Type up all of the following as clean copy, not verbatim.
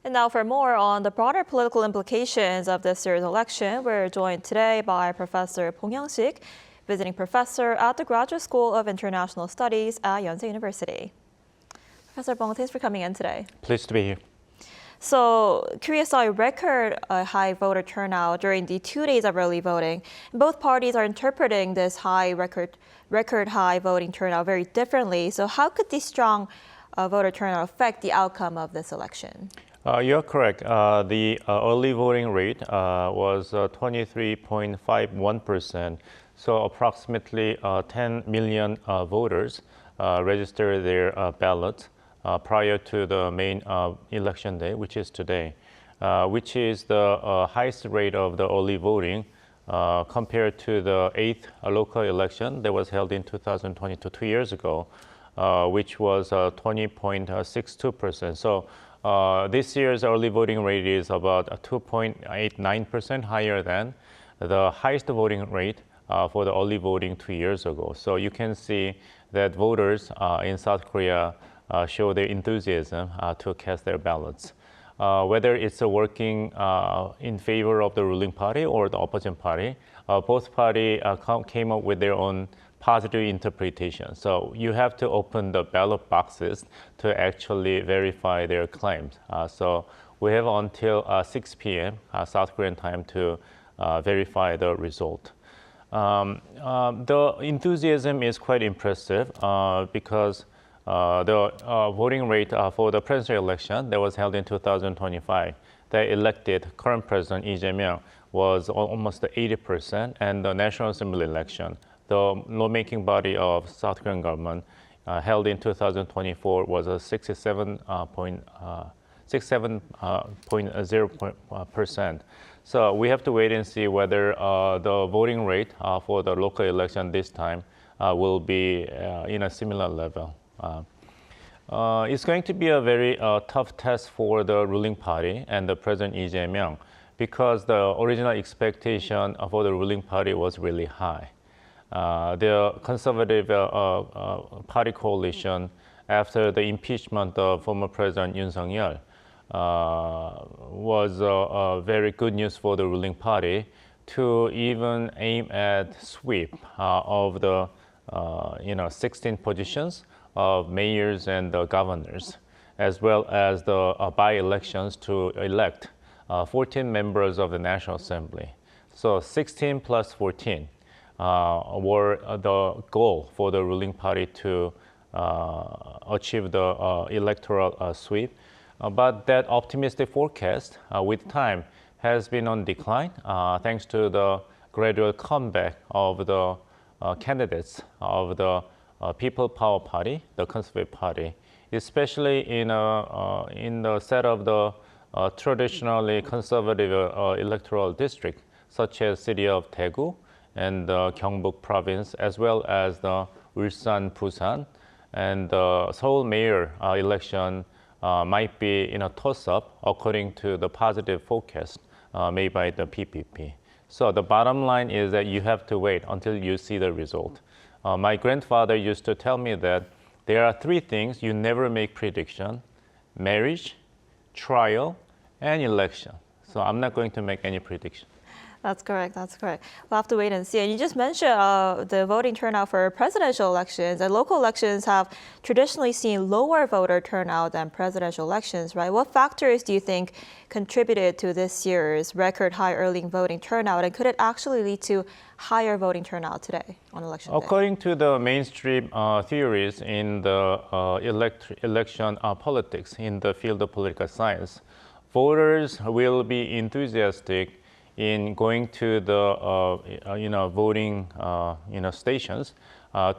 And now for more on the broader political implications of this year's election, we're joined today by Professor Bong Young-shik, visiting professor at the Graduate School of International Studies at Yonsei University. Professor Bong, thanks for coming in today. Pleased to be here. So, Korea saw a record high voter turnout during the 2 days of early voting. Both parties are interpreting this record high voting turnout very differently. So how could the strong voter turnout affect the outcome of this election? You're correct. The early voting rate was 23.51%. So approximately 10 million voters registered their ballots prior to the main election day, which is today, which is the highest rate of the early voting compared to the 8th local election that was held in 2022, 2 years ago, which was 20.62%. So this year's early voting rate is about 2.89% higher than the highest voting rate for the early voting 2 years ago. So you can see that voters in South Korea show their enthusiasm to cast their ballots. Whether it's working in favor of the ruling party or the opposition party, both parties came up with their own positive interpretation. So you have to open the ballot boxes to actually verify their claims. So we have until 6 p.m. South Korean time to verify the result. The enthusiasm is quite impressive because the voting rate for the presidential election that was held in 2025, the elected current president Lee Jae-myung was almost 80%, and the National Assembly election, the lawmaking body of South Korean government, held in 2024 was a 67.0%. So we have to wait and see whether the voting rate for the local election this time will be in a similar level. It's going to be a very tough test for the ruling party and the President Lee Jae-myung because the original expectation for the ruling party was really high. The conservative party coalition, after the impeachment of former President Yoon Suk-yeol, was very good news for the ruling party to even aim at sweep of the 16 positions of mayors and governors, as well as the by-elections to elect 14 members of the National Assembly. So 16 plus 14 were the goal for the ruling party to achieve the electoral sweep. But that optimistic forecast with time has been on decline thanks to the gradual comeback of the candidates of the People Power Party, the Conservative Party, especially in the set of the traditionally conservative electoral district, such as city of Daegu and the Gyeongbuk province, as well as the Ulsan, Busan, and the Seoul mayor election might be in a toss-up according to the positive forecast made by the PPP. So the bottom line is that you have to wait until you see the result. My grandfather used to tell me that there are 3 things you never make prediction: marriage, trial, and election. So I'm not going to make any prediction. That's correct. That's correct. We'll have to wait and see. And you just mentioned the voting turnout for presidential elections. And local elections have traditionally seen lower voter turnout than presidential elections, right? What factors do you think contributed to this year's record high early voting turnout? And could it actually lead to higher voting turnout today on election day? According to the mainstream theories in the election politics, in the field of political science, voters will be enthusiastic in going to the voting stations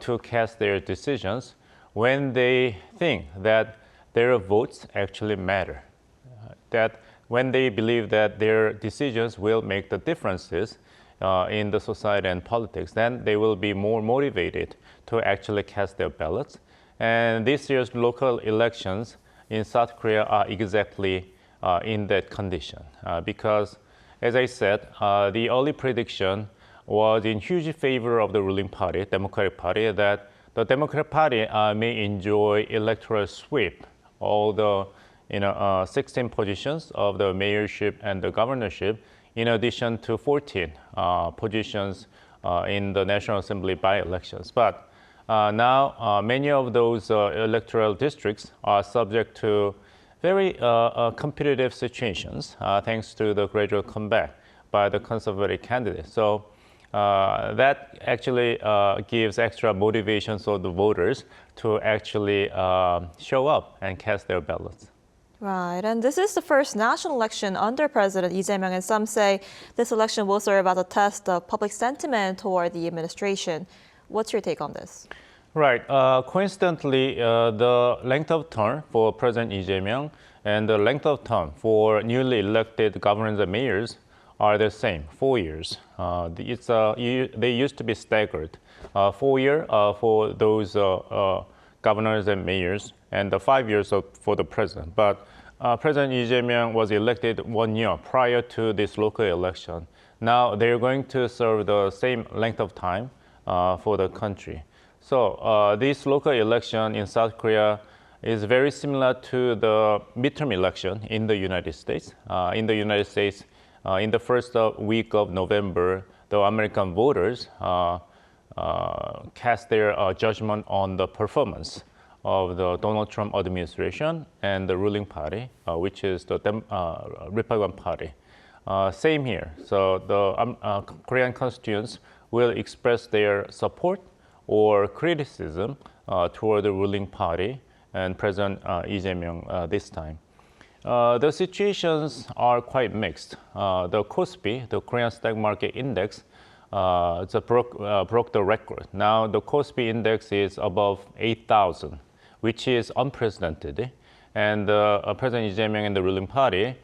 to cast their decisions when they think that their votes actually matter, that when they believe that their decisions will make the differences in the society and politics, then they will be more motivated to actually cast their ballots. And this year's local elections in South Korea are exactly in that condition because, as I said, the early prediction was in huge favor of the ruling party, Democratic Party, that the Democratic Party may enjoy electoral sweep all the 16 positions of the mayorship and the governorship, in addition to 14 positions in the National Assembly by-elections. But now many of those electoral districts are subject to very competitive situations thanks to the gradual comeback by the conservative candidates. So that actually gives extra motivation for the voters to actually show up and cast their ballots. Right, and this is the first national election under President Lee Jae-myung, and some say this election will serve as a test of public sentiment toward the administration. What's your take on this? Right. Coincidentally, the length of term for President Lee Jae-myung and the length of term for newly elected governors and mayors are the same, 4 years. They used to be staggered. 4 years for those governors and mayors, and 5 years for the president. But President Lee Jae-myung was elected 1 year prior to this local election. Now they're going to serve the same length of time for the country. So this local election in South Korea is very similar to the midterm election in the United States. In the United States, in the first week of November, the American voters cast their judgment on the performance of the Donald Trump administration and the ruling party, which is the Republican Party. Same here. So the Korean constituents will express their support or criticism toward the ruling party and President Lee Jae-myung this time. The situations are quite mixed. The KOSPI, the Korean Stock Market Index, broke the record. Now the KOSPI index is above 8,000, which is unprecedented. And President Lee Jae-myung and the ruling party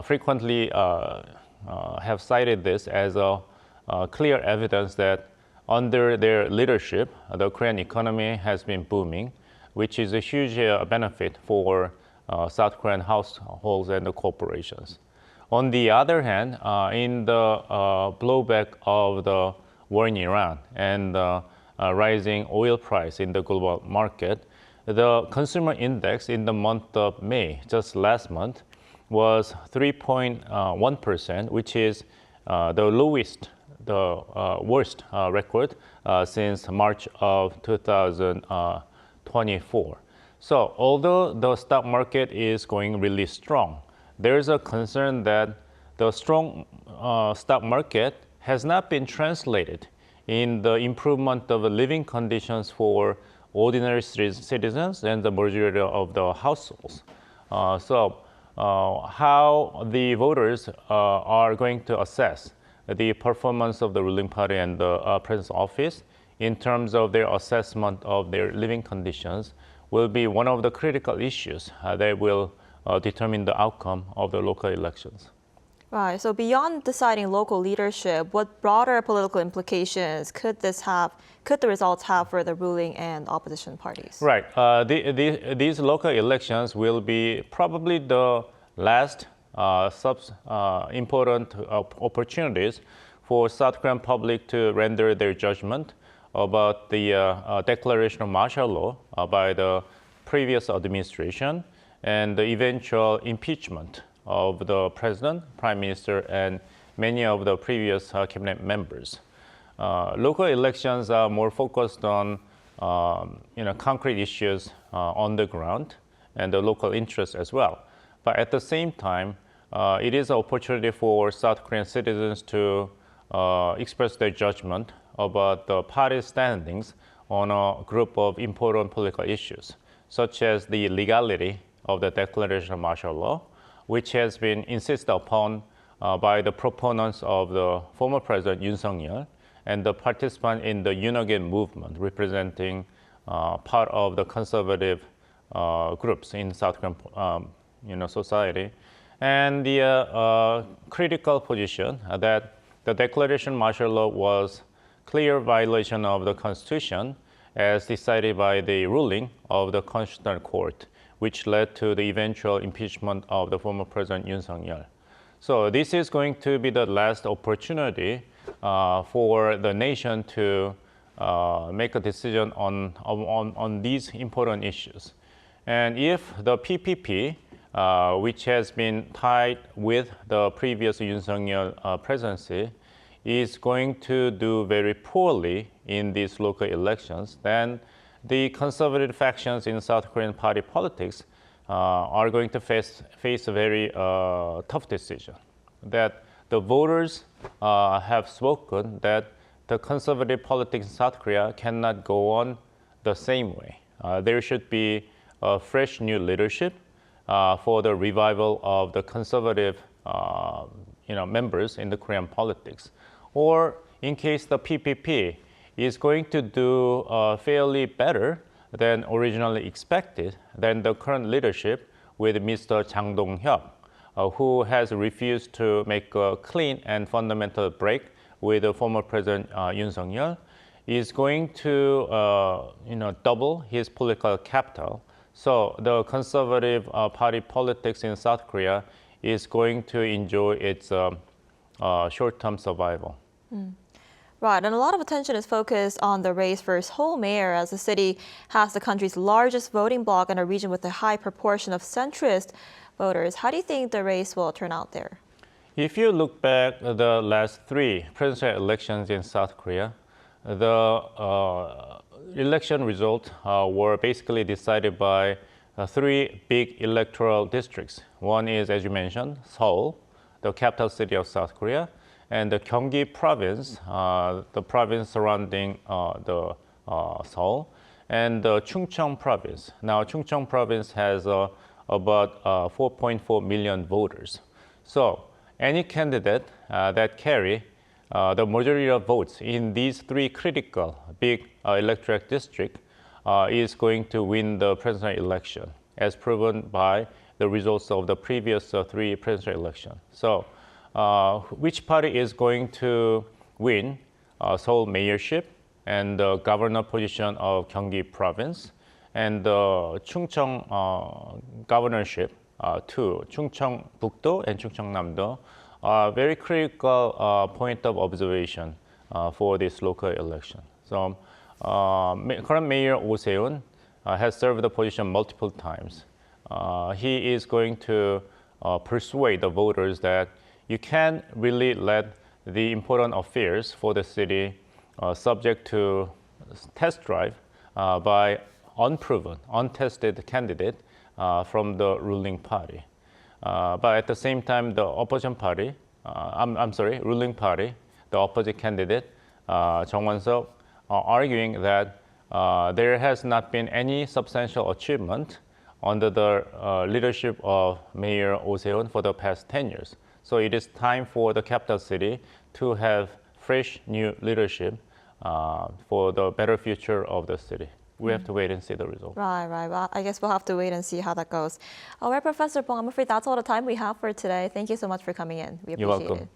frequently have cited this as a clear evidence that under their leadership, the Korean economy has been booming, which is a huge benefit for South Korean households and the corporations. On the other hand, in the blowback of the war in Iran and rising oil price in the global market, the consumer index in the month of May, just last month, was 3.1%, which is the lowest, the worst record since March of 2024. So although the stock market is going really strong, there is a concern that the strong stock market has not been translated in the improvement of living conditions for ordinary citizens and the majority of the households. So how the voters are going to assess the performance of the ruling party and the president's office in terms of their assessment of their living conditions will be one of the critical issues that will determine the outcome of the local elections. Right. So beyond deciding local leadership, what broader political implications could the results have for the ruling and opposition parties? Right. These local elections will be probably the last important opportunities for South Korean public to render their judgment about the declaration of martial law by the previous administration and the eventual impeachment of the president, prime minister, and many of the previous cabinet members. Local elections are more focused on concrete issues on the ground and the local interests as well. But at the same time, it is an opportunity for South Korean citizens to express their judgment about the party's standings on a group of important political issues, such as the legality of the declaration of martial law, which has been insisted upon by the proponents of the former president Yoon Suk-yeol and the participants in the Unagain movement, representing part of the conservative groups in South Korean society, and the critical position that the declaration of martial law was clear violation of the Constitution as decided by the ruling of the Constitutional Court, which led to the eventual impeachment of the former President Yoon Suk-yeol. So this is going to be the last opportunity for the nation to make a decision on these important issues. And if the PPP which has been tied with the previous Yoon Suk-yeol presidency, is going to do very poorly in these local elections, then the conservative factions in South Korean party politics are going to face a very tough decision. That the voters have spoken that the conservative politics in South Korea cannot go on the same way. There should be a fresh new leadership for the revival of the conservative members in the Korean politics. Or in case the PPP is going to do fairly better than originally expected, then the current leadership with Mr. Jang Dong-hyuk, who has refused to make a clean and fundamental break with the former President Yoon Suk-yeol, is going to double his political capital. So the conservative party politics in South Korea is going to enjoy its short-term survival. Right, and a lot of attention is focused on the race for Seoul mayor, as the city has the country's largest voting bloc in a region with a high proportion of centrist voters. How do you think the race will turn out there? If you look back at the last 3 presidential elections in South Korea, the election results were basically decided by 3 big electoral districts. One is, as you mentioned, Seoul, the capital city of South Korea, and the Gyeonggi province, the province surrounding the Seoul, and the Chungcheong province. Now, Chungcheong province has about 4.4 million voters. So, any candidate that carry the majority of votes in these 3 critical big electoral districts is going to win the presidential election, as proven by the results of the previous 3 presidential elections. So, which party is going to win Seoul mayorship and the governor position of Gyeonggi province and the Chungcheong governorship to Chungcheong Bukdo and Chungcheong Namdo are very critical point of observation for this local election. So current mayor Oh Se-eun has served the position multiple times. He is going to persuade the voters that you can't really let the important affairs for the city subject to test drive by unproven, untested candidate from the ruling party. But at the same time, the opposition party, ruling party, the opposite candidate, Jung Won-seok, are arguing that there has not been any substantial achievement under the leadership of Mayor Oh Se-eun for the past 10 years. So it is time for the capital city to have fresh new leadership for the better future of the city. We have to wait and see the result. Right. Well, I guess we'll have to wait and see how that goes. All right, Professor Bong, I'm afraid that's all the time we have for today. Thank you so much for coming in. We appreciate You're welcome. it.